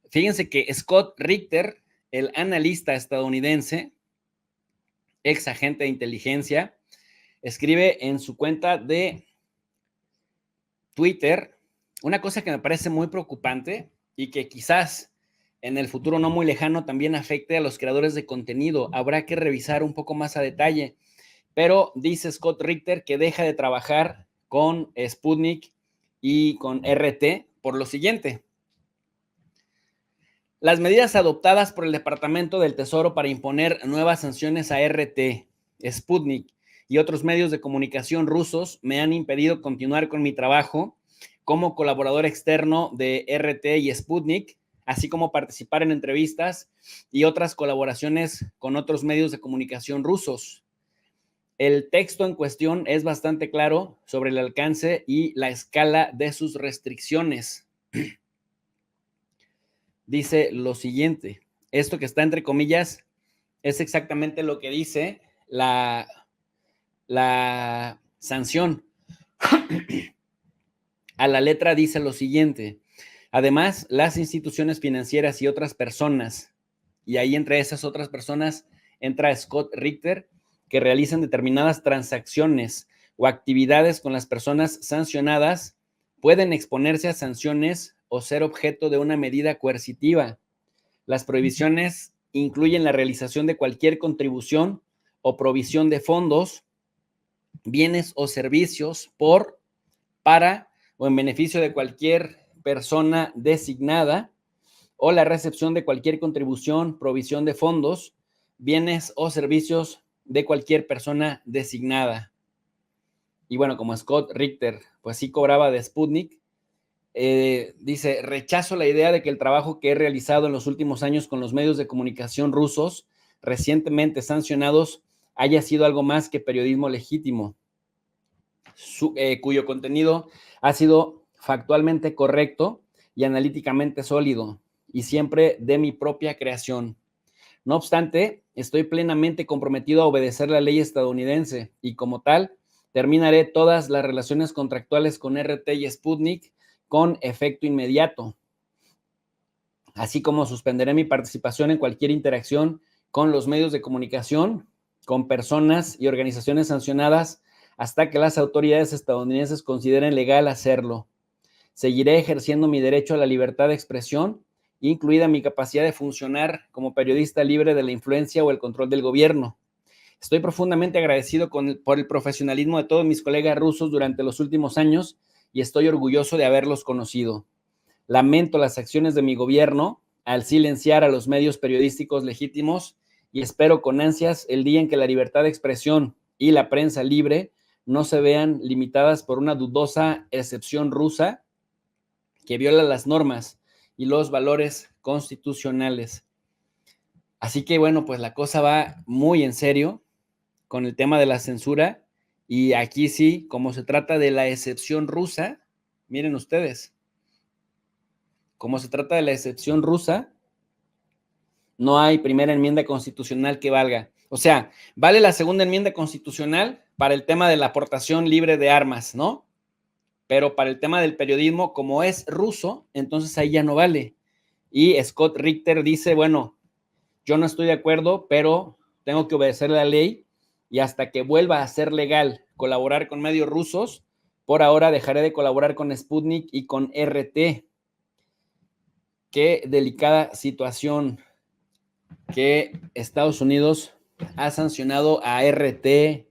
Fíjense que Scott Richter, el analista estadounidense, ex agente de inteligencia, escribe en su cuenta de Twitter una cosa que me parece muy preocupante y que quizás en el futuro no muy lejano también afecte a los creadores de contenido. Habrá que revisar un poco más a detalle, pero dice Scott Richter que deja de trabajar con Sputnik y con RT por lo siguiente. Las medidas adoptadas por el Departamento del Tesoro para imponer nuevas sanciones a RT, Sputnik y otros medios de comunicación rusos me han impedido continuar con mi trabajo como colaborador externo de RT y Sputnik, así como participar en entrevistas y otras colaboraciones con otros medios de comunicación rusos. El texto en cuestión es bastante claro sobre el alcance y la escala de sus restricciones. Dice lo siguiente, esto que está entre comillas es exactamente lo que dice la sanción. A la letra dice lo siguiente, además, las instituciones financieras y otras personas, y ahí entre esas otras personas entra Scott Richter, que realizan determinadas transacciones o actividades con las personas sancionadas, pueden exponerse a sanciones o ser objeto de una medida coercitiva. Las prohibiciones incluyen la realización de cualquier contribución o provisión de fondos, bienes o servicios por, para o en beneficio de cualquier persona designada, o la recepción de cualquier contribución, provisión de fondos, bienes o servicios de cualquier persona designada. Y bueno, como Scott Richter, pues sí cobraba de Sputnik, dice, rechazo la idea de que el trabajo que he realizado en los últimos años con los medios de comunicación rusos, recientemente sancionados, haya sido algo más que periodismo legítimo, cuyo contenido ha sido factualmente correcto y analíticamente sólido, y siempre de mi propia creación. No obstante, estoy plenamente comprometido a obedecer la ley estadounidense y como tal, terminaré todas las relaciones contractuales con RT y Sputnik con efecto inmediato, así como suspenderé mi participación en cualquier interacción con los medios de comunicación, con personas y organizaciones sancionadas hasta que las autoridades estadounidenses consideren legal hacerlo. Seguiré ejerciendo mi derecho a la libertad de expresión, incluida mi capacidad de funcionar como periodista libre de la influencia o el control del gobierno. Estoy profundamente agradecido por el profesionalismo de todos mis colegas rusos durante los últimos años y estoy orgulloso de haberlos conocido. Lamento las acciones de mi gobierno al silenciar a los medios periodísticos legítimos y espero con ansias el día en que la libertad de expresión y la prensa libre no se vean limitadas por una dudosa excepción rusa que viola las normas y los valores constitucionales. Así que bueno, pues la cosa va muy en serio con el tema de la censura y aquí sí, como se trata de la excepción rusa, miren ustedes, como se trata de la excepción rusa, no hay primera enmienda constitucional que valga. O sea, vale la segunda enmienda constitucional para el tema de la aportación libre de armas, ¿no? Pero para el tema del periodismo, como es ruso, entonces ahí ya no vale. Y Scott Richter dice, bueno, yo no estoy de acuerdo, pero tengo que obedecer la ley y hasta que vuelva a ser legal colaborar con medios rusos, por ahora dejaré de colaborar con Sputnik y con RT. Qué delicada situación que Estados Unidos ha sancionado a RT,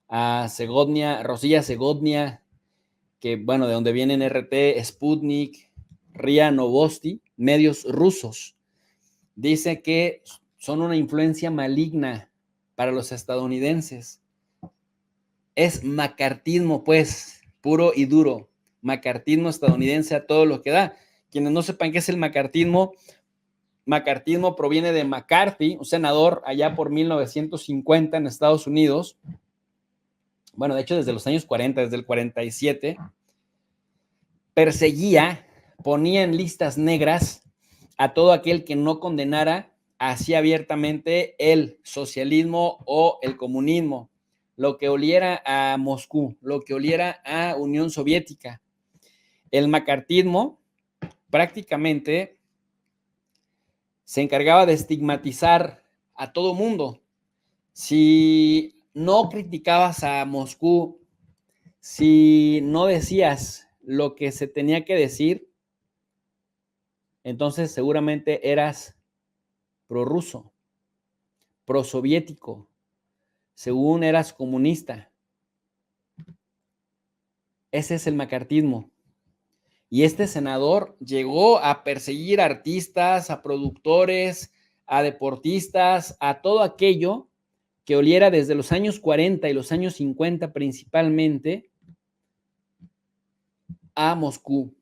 a Segodnia, Rosilla Segodnia, que bueno, de donde vienen RT, Sputnik, RIA Novosti, medios rusos. Dice que son una influencia maligna para los estadounidenses. Es macartismo, pues, puro y duro. Macartismo estadounidense a todo lo que da. Quienes no sepan qué es el macartismo proviene de McCarthy, un senador allá por 1950 en Estados Unidos. Bueno, de hecho, desde los años 40, desde el 47, perseguía, ponía en listas negras a todo aquel que no condenara así abiertamente el socialismo o el comunismo, lo que oliera a Moscú, lo que oliera a Unión Soviética. El macartismo prácticamente se encargaba de estigmatizar a todo mundo. Si no criticabas a Moscú, si no decías lo que se tenía que decir, entonces seguramente eras prorruso, prosoviético, según eras comunista. Ese es el macartismo. Y este senador llegó a perseguir a artistas, a productores, a deportistas, a todo aquello que oliera desde los años 40 y los años 50 principalmente a Moscú.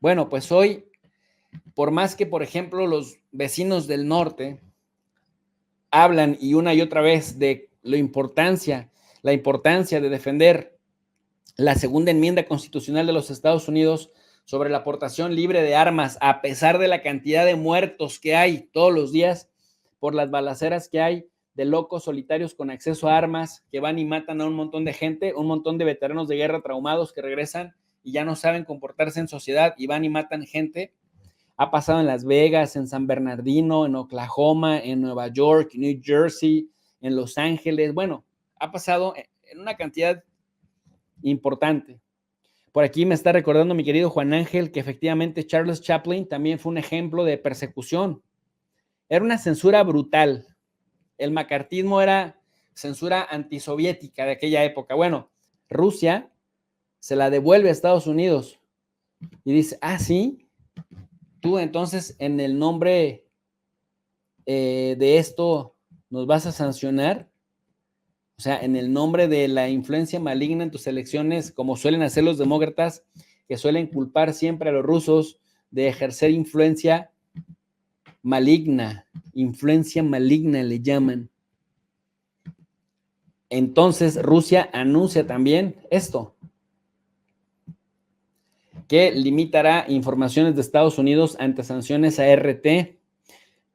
Bueno, pues hoy, por más que, por ejemplo, los vecinos del norte hablan y una y otra vez de la importancia de defender la segunda enmienda constitucional de los Estados Unidos sobre la aportación libre de armas, a pesar de la cantidad de muertos que hay todos los días por las balaceras que hay de locos solitarios con acceso a armas que van y matan a un montón de gente, un montón de veteranos de guerra traumados que regresan y ya no saben comportarse en sociedad y van y matan gente. Ha pasado en Las Vegas, en San Bernardino, en Oklahoma, en Nueva York, New Jersey, en Los Ángeles. Bueno, ha pasado en una cantidad importante. Por aquí me está recordando mi querido Juan Ángel que efectivamente Charles Chaplin también fue un ejemplo de persecución. Era una censura brutal. El macartismo era censura antisoviética de aquella época. Bueno, Rusia se la devuelve a Estados Unidos y dice, ah, sí, tú entonces en el nombre de esto nos vas a sancionar. O sea, en el nombre de la influencia maligna en tus elecciones, como suelen hacer los demócratas, que suelen culpar siempre a los rusos de ejercer influencia maligna le llaman. Entonces Rusia anuncia también esto, que limitará informaciones de Estados Unidos ante sanciones a RT,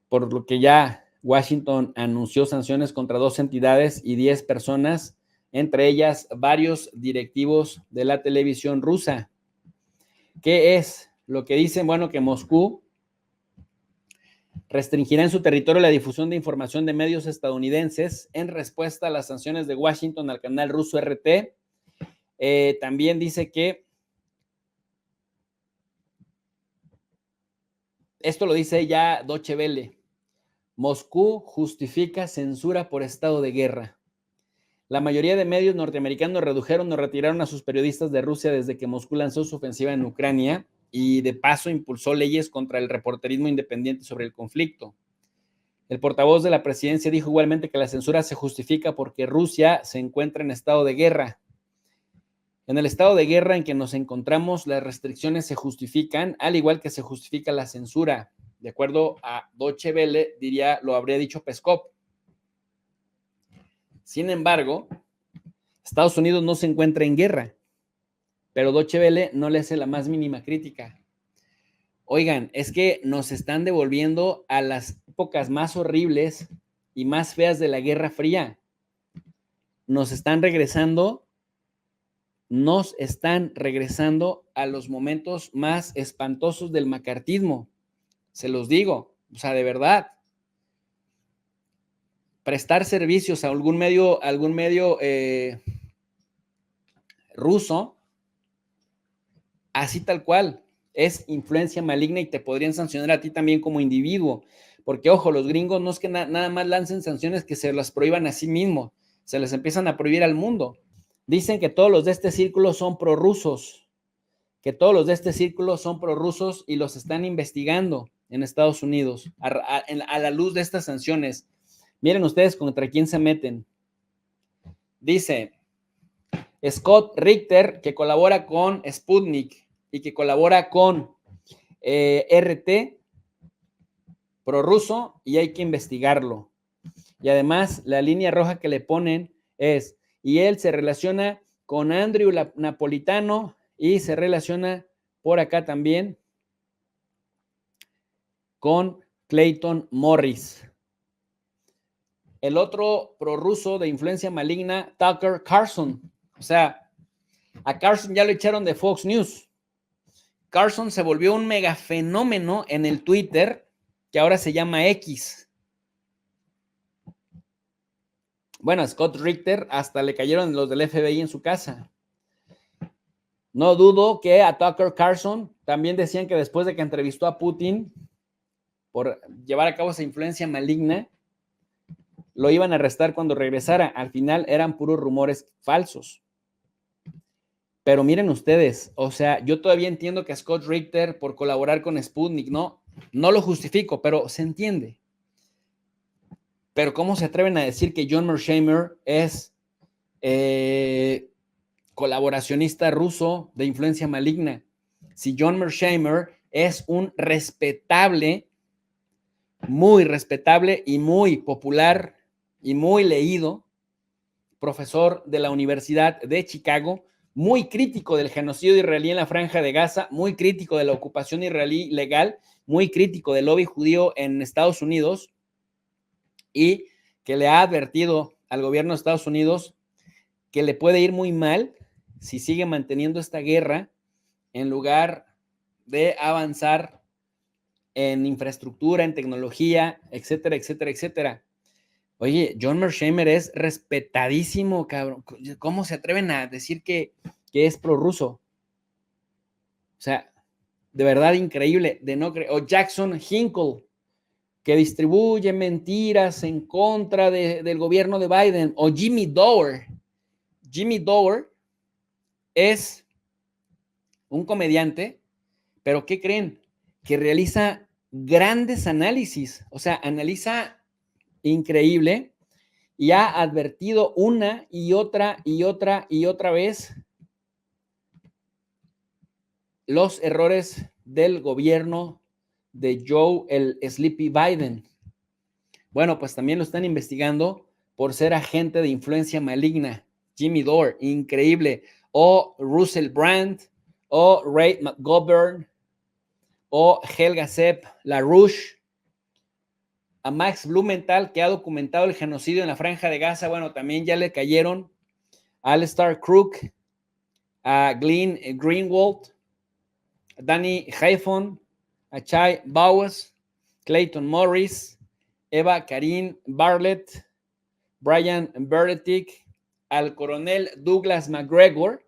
por lo que ya Washington anunció sanciones contra 2 entidades y 10 personas, entre ellas varios directivos de la televisión rusa. ¿Qué es lo que dicen? Bueno, que Moscú restringirá en su territorio la difusión de información de medios estadounidenses en respuesta a las sanciones de Washington al canal ruso RT. También dice que esto lo dice ya Deutsche Welle. Moscú justifica censura por estado de guerra. La mayoría de medios norteamericanos redujeron o retiraron a sus periodistas de Rusia desde que Moscú lanzó su ofensiva en Ucrania y de paso impulsó leyes contra el reporterismo independiente sobre el conflicto. El portavoz de la presidencia dijo igualmente que la censura se justifica porque Rusia se encuentra en estado de guerra. En el estado de guerra en que nos encontramos, las restricciones se justifican, al igual que se justifica la censura. De acuerdo a Deutsche Welle, lo habría dicho Peskov. Sin embargo, Estados Unidos no se encuentra en guerra, pero Deutsche Welle no le hace la más mínima crítica. Oigan, es que nos están devolviendo a las épocas más horribles y más feas de la Guerra Fría. Nos están regresando a los momentos más espantosos del macartismo. Se los digo, o sea, de verdad. Prestar servicios a algún medio ruso, así tal cual, es influencia maligna y te podrían sancionar a ti también como individuo. Porque, ojo, los gringos no es que nada más lancen sanciones que se las prohíban a sí mismos, se les empiezan a prohibir al mundo. Dicen que todos los de este círculo son prorrusos, y los están investigando en Estados Unidos a la luz de estas sanciones. Miren ustedes contra quién se meten. Dice Scott Richter, que colabora con Sputnik y que colabora con RT, prorruso, y hay que investigarlo. Y además, la línea roja que le ponen es, y él se relaciona con Andrew Napolitano y se relaciona por acá también con Clayton Morris. El otro prorruso de influencia maligna, Tucker Carlson. O sea, a Carlson ya lo echaron de Fox News. Carlson se volvió un mega fenómeno en el Twitter que ahora se llama X. Bueno, a Scott Richter hasta le cayeron los del FBI en su casa. No dudo que a Tucker Carlson también decían que después de que entrevistó a Putin por llevar a cabo esa influencia maligna, lo iban a arrestar cuando regresara. Al final eran puros rumores falsos. Pero miren ustedes, o sea, yo todavía entiendo que a Scott Richter por colaborar con Sputnik, no lo justifico, pero se entiende. Pero ¿cómo se atreven a decir que John Mearsheimer es colaboracionista ruso de influencia maligna? Si John Mearsheimer es un respetable, muy respetable y muy popular y muy leído profesor de la Universidad de Chicago, muy crítico del genocidio israelí en la Franja de Gaza, muy crítico de la ocupación israelí legal, muy crítico del lobby judío en Estados Unidos, y que le ha advertido al gobierno de Estados Unidos que le puede ir muy mal si sigue manteniendo esta guerra en lugar de avanzar en infraestructura, en tecnología, etcétera, etcétera, etcétera. Oye, John Mearsheimer es respetadísimo, cabrón. ¿Cómo se atreven a decir que es prorruso? O sea, de verdad increíble, de no creer. O Jackson Hinkle, que distribuye mentiras en contra del gobierno de Biden. O Jimmy Dore. Jimmy Dore es un comediante, pero ¿qué creen? Que realiza grandes análisis. O sea, analiza increíble. Y ha advertido una y otra y otra y otra vez los errores del gobierno de Joe el Sleepy Biden. Bueno, pues también lo están investigando por ser agente de influencia maligna. Jimmy Dore, increíble. O Russell Brand, o Ray McGovern, o Helga Sepp LaRouche, a Max Blumenthal, que ha documentado el genocidio en la Franja de Gaza. Bueno, también ya le cayeron a Alistair Crook, a Glenn Greenwald, a Danny Haiphon, a Chai Bowes, Clayton Morris, Eva Karin Bartlett, Brian Berletic, al coronel Douglas McGregor,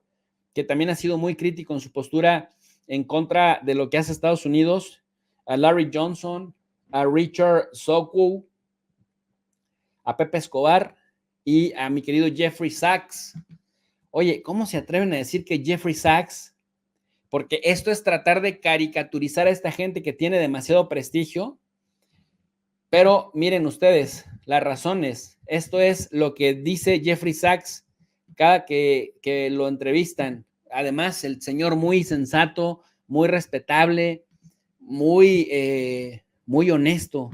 que también ha sido muy crítico en su postura en contra de lo que hace Estados Unidos, a Larry Johnson, a Richard Sokol, a Pepe Escobar y a mi querido Jeffrey Sachs. Oye, ¿cómo se atreven a decir que Jeffrey Sachs, porque esto es tratar de caricaturizar a esta gente que tiene demasiado prestigio, pero miren ustedes las razones, esto es lo que dice Jeffrey Sachs cada que lo entrevistan. Además, el señor muy sensato, muy respetable, muy honesto.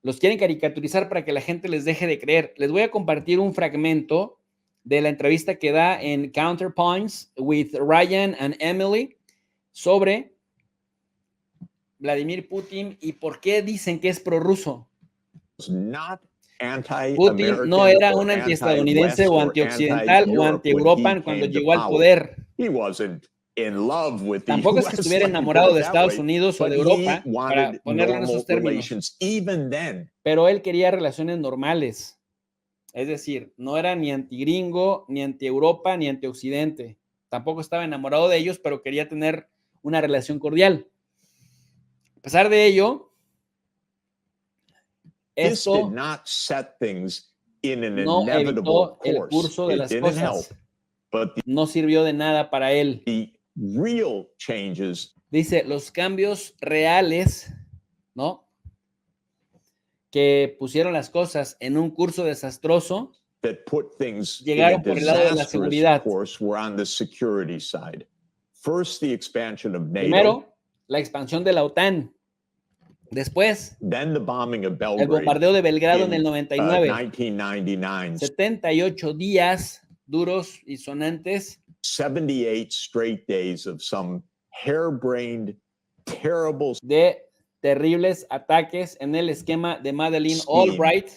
Los quieren caricaturizar para que la gente les deje de creer. Les voy a compartir un fragmento de la entrevista que da en Counterpoints with Ryan and Emily sobre Vladimir Putin y por qué dicen que es prorruso. Putin no era un antiestadounidense o antioccidental o anti-Europa cuando llegó al poder. Tampoco es que estuviera enamorado de Estados Unidos o de Europa, para ponerlo en esos términos. Pero él quería relaciones normales. Es decir, no era ni antigringo, ni anti-Europa, ni anti-Occidente. Tampoco estaba enamorado de ellos, pero quería tener una relación cordial. A pesar de ello, esto no evitó el curso de las cosas. No sirvió de nada para él. Dice, los cambios reales, ¿no?, que pusieron las cosas en un curso desastroso, llegaron por el lado de la seguridad. Primero, la expansión de la OTAN. Después, el bombardeo de Belgrado en el 99. 78 días duros y sonantes. 78 straight days of some harebrained, terrible de terribles ataques en el esquema de Madeleine Albright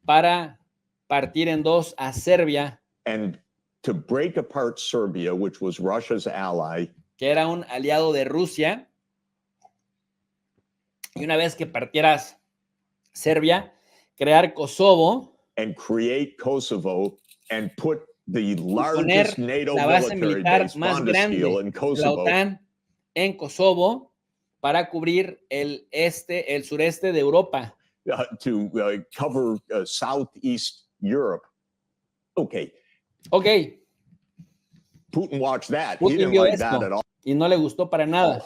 para partir en dos a Serbia, and to break apart Serbia, which was Russia's ally, que era un aliado de Rusia, Y una vez que partieras Serbia, crear Kosovo and create Kosovo and put the y largest poner NATO la base military militar base, más Bondesteel, grande in de la Kosovo OTAN en Kosovo para cubrir el sureste de Europa. to cover Southeast Europe. Okay, Ok, Putin watched that. He Putin didn't vio like that esto at all. y no le gustó para nada.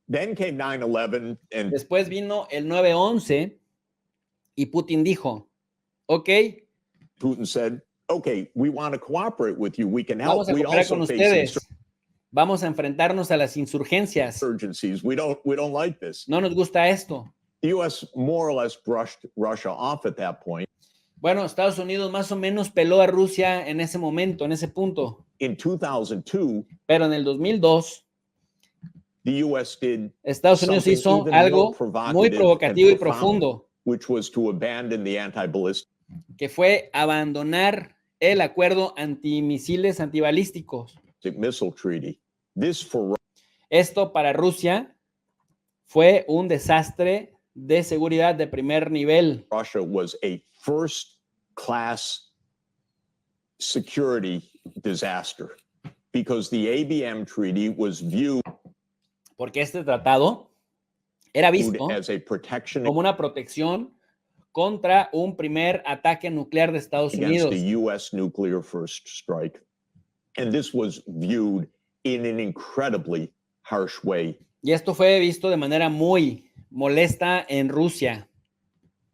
Then came 9/11, and Después vino el 9/11 y Putin dijo, ok, Putin said, okay, we want to cooperate with you. We can help. vamos a We cooperar con also face ustedes. Vamos a enfrentarnos a las insurgencias. insurgencies. We don't like this. No nos gusta esto. The U.S. more or less brushed Russia off at that point. Bueno, Estados Unidos más o menos peló a Rusia en ese momento, en ese punto. In 2002, Pero en el 2002, the U.S. did Estados Unidos something hizo even algo more provocative muy and provocativo y profound, profundo, which was to abandon the anti-ballistic que fue abandonar el acuerdo antimisiles antibalísticos. missile treaty. This for Esto para Rusia fue un desastre de seguridad de primer nivel. Russia was a first-class security disaster because the ABM treaty was viewed Porque este tratado era visto as a protection como una protección contra un primer ataque nuclear de Estados against Unidos. the U.S. nuclear first strike. And this was viewed in an incredibly harsh way Y esto fue visto de manera muy molesta en Rusia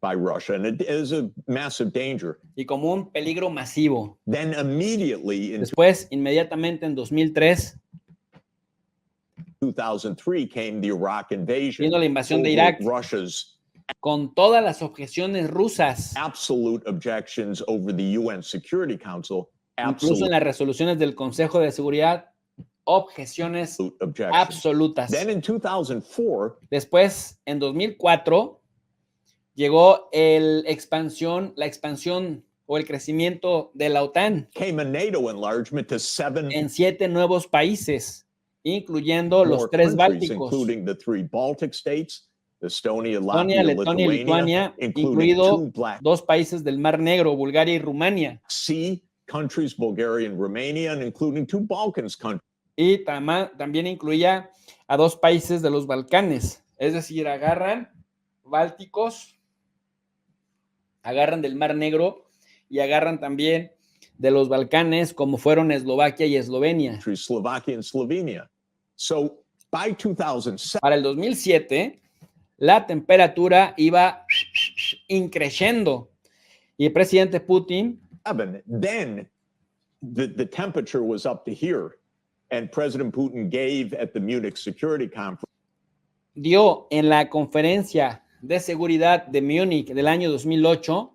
by Russia, and it is a massive danger. y como un peligro masivo. Then immediately in Después, inmediatamente en 2003, 2003 came the Iraq invasion. vino la invasión de over Irak Russia's con todas las objeciones rusas, absolute objections over the UN Security Council. incluso en Absolute las resoluciones del Consejo de Seguridad, objeciones objections. absolutas. Then in 2004, Después, en 2004, llegó la expansión o el crecimiento de la OTAN came a NATO enlargement to 7 en 7 nuevos países, incluyendo more los 3 countries, bálticos, including the 3 Baltic states, Estonia, Estonia, Latvia, Letonia y Lithuania, Lituania, including incluido 2 Black 2 países del Mar Negro, Bulgaria y Rumania. Sea countries, Bulgaria and Romania, and including 2 Balkans countries. Y también incluía a 2 países de los Balcanes. Es decir, agarran bálticos, agarran del Mar Negro y agarran también de los Balcanes, como fueron Eslovaquia y Eslovenia. Slovakia and Slovenia. So by 2007, Para el 2007, la temperatura iba increciendo y el presidente Putin then the temperature was up to here. And President Putin gave at the Munich Security Conference dio en la conferencia de seguridad de Múnich del año 2008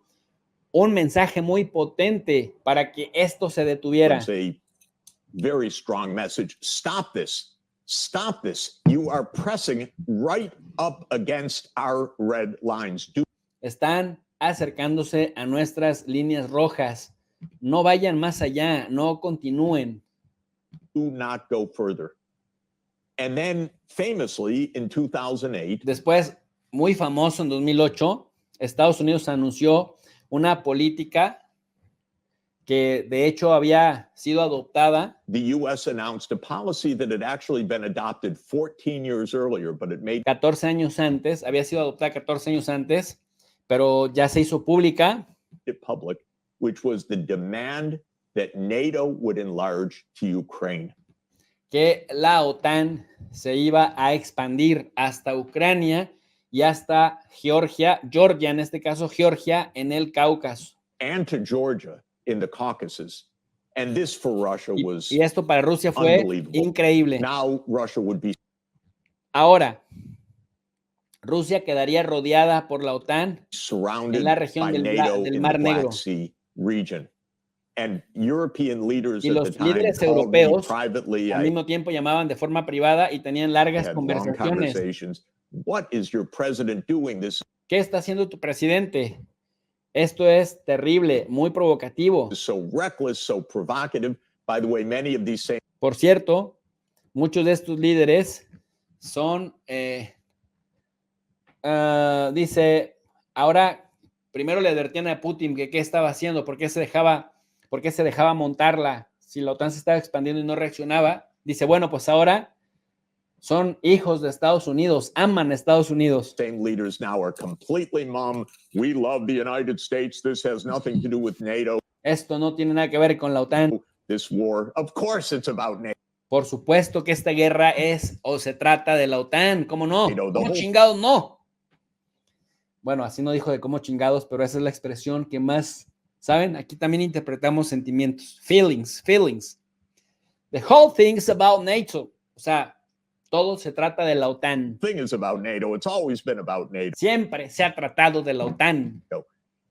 un mensaje muy potente para que esto se detuviera. a very strong message. Stop this. Stop this. You are pressing right up against our red lines. Están acercándose a nuestras líneas rojas. No vayan más allá, no continúen. Do not go further. And then famously in 2008, Después, muy famoso en 2008, Estados Unidos anunció una política que de hecho había sido adoptada. the U.S. announced a policy that had actually been adopted 14 years earlier, but it made 14 años antes, había sido adoptada 14 años antes, pero ya se hizo pública, it public, which was the demand that NATO would enlarge to Ukraine. que la OTAN se iba a expandir hasta Ucrania y hasta Georgia en este caso Georgia en el Cáucaso. And to Georgia in the Caucasus. And this for Russia was Y esto para Rusia fue unbelievable. increíble. Now Russia would be Ahora, Rusia quedaría rodeada por la OTAN surrounded en la región by del NATO del in Mar the Negro. Black Sea region. And European leaders Y at los the time líderes called me europeos privately. al I mismo tiempo llamaban de forma privada y tenían largas had long conversaciones. conversations. What is your president doing? This ¿Qué está haciendo tu presidente? Esto es terrible, muy provocativo. is so reckless, so provocative. By the way, many of these same Por cierto, muchos de estos líderes son Dice, ahora, primero le advertían a Putin que qué estaba haciendo, por qué se dejaba montarla, si la OTAN se estaba expandiendo y no reaccionaba. Dice, bueno, pues ahora son hijos de Estados Unidos, aman a Estados Unidos. Same leaders now are completely mum. We love the United States. This has nothing to do with NATO. Esto no tiene nada que ver con la OTAN. This war, of course it's about NATO. Por supuesto que esta guerra es o se trata de la OTAN. ¿Cómo no? ¿Cómo chingados no? Bueno, así no dijo de cómo chingados, pero esa es la expresión que más, ¿saben? Aquí también interpretamos sentimientos. Feelings. The whole thing is about NATO. O sea, todo se trata de la OTAN. Thing is about NATO. It's always been about NATO. Siempre se ha tratado de la OTAN.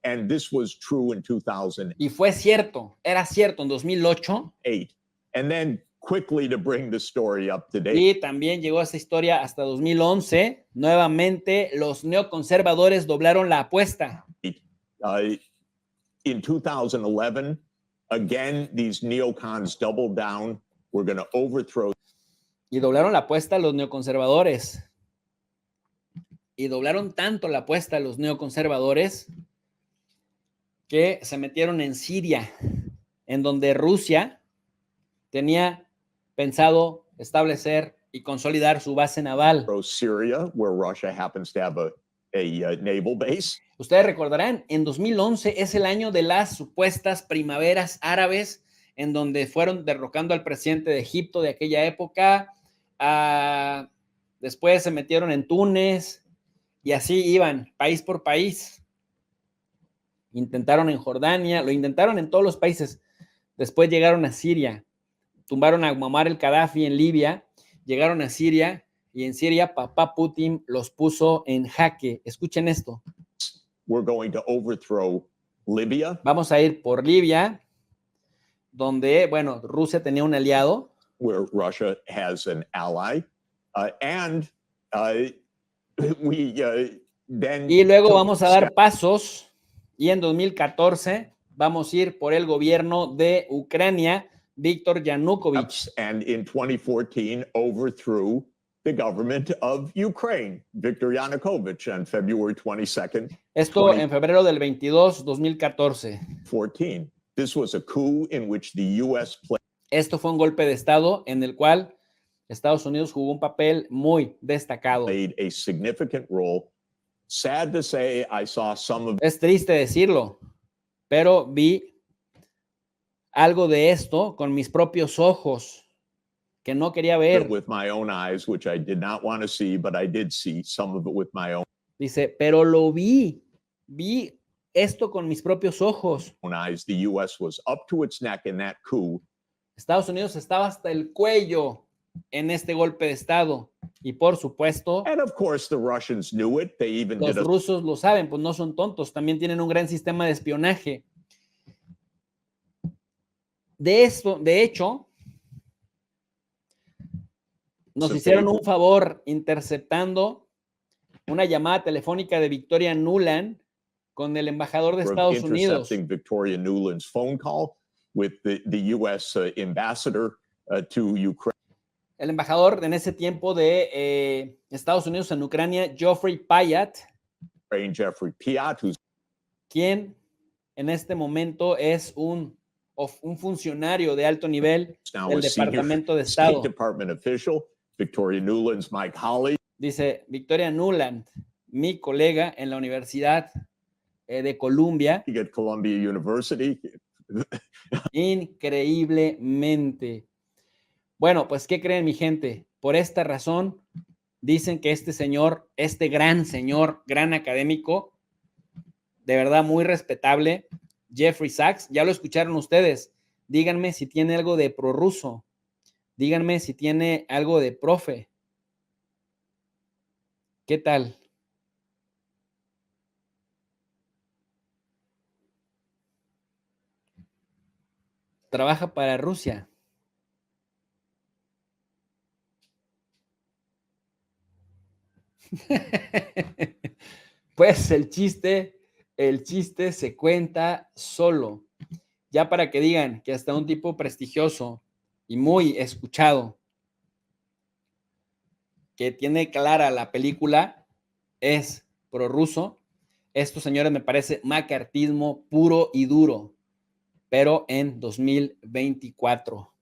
And this was true in 2008. Y fue cierto, era cierto en 2008. And then quickly to bring the story up to date. Y también llegó esa historia hasta 2011. Nuevamente, los neoconservadores doblaron la apuesta. In 2011, again, these neocons doubled down. We're going to overthrow. Y doblaron la apuesta a los neoconservadores. Y doblaron tanto la apuesta a los neoconservadores que se metieron en Siria, en donde Rusia tenía pensado establecer y consolidar su base naval. Syria, where Russia happens to have a naval base. Ustedes recordarán, en 2011 es el año de las supuestas primaveras árabes, en donde fueron derrocando al presidente de Egipto de aquella época. Después se metieron en Túnez y así iban, país por país. Intentaron en Jordania, lo intentaron en todos los países. Después llegaron a Siria, tumbaron a Muammar el Gaddafi en Libia, llegaron a Siria y en Siria papá Putin los puso en jaque. Escuchen esto. We're going to overthrow Libya. Vamos a ir por Libia, donde, bueno, Rusia tenía un aliado. Where Russia has an ally. Y luego vamos a dar pasos y en 2014 vamos a ir por el gobierno de Ucrania, Víctor Yanukovych. And in 2014 overthrew the government of Ukraine, Viktor Yanukovych, on February 22nd. Esto en febrero del 22, 2014. 14. This was a coup in which the US played. Esto fue un golpe de Estado en el cual Estados Unidos jugó un papel muy destacado. Played a significant role. Sad to say, I saw some of. Es triste decirlo, pero vi algo de esto con mis propios ojos que no quería ver. With my own eyes, which I did not want to see, but I did see some of it with my own. Dice, pero lo vi esto con mis propios ojos. Eyes. The U.S. was up to its neck in that coup. Estados Unidos estaba hasta el cuello en este golpe de Estado. Y por supuesto, and of course the Russians knew it. They even los rusos lo saben, pues no son tontos. También tienen un gran sistema de espionaje. De hecho, nos hicieron un favor interceptando una llamada telefónica de Victoria Nuland con el embajador de Estados Unidos. Victoria Nuland's phone call with the U.S. Ambassador to Ukraine. El embajador en ese tiempo de Estados Unidos en Ucrania, Geoffrey Pyatt, quien en este momento es un funcionario de alto nivel del Departamento de Estado. Victoria Nuland's my colleague. Dice Victoria Nuland, mi colega en la Universidad de Columbia. At Columbia University. Increíblemente. Bueno, pues, ¿qué creen, mi gente? Por esta razón, dicen que este señor, gran académico, de verdad muy respetable, Jeffrey Sachs, ya lo escucharon ustedes. Díganme si tiene algo de prorruso. Díganme si tiene algo de profe. ¿Qué tal? Trabaja para Rusia. Pues el chiste se cuenta solo. Ya para que digan que hasta un tipo prestigioso y muy escuchado, que tiene clara la película, es prorruso. Esto, señores, me parece macartismo puro y duro, pero en 2024.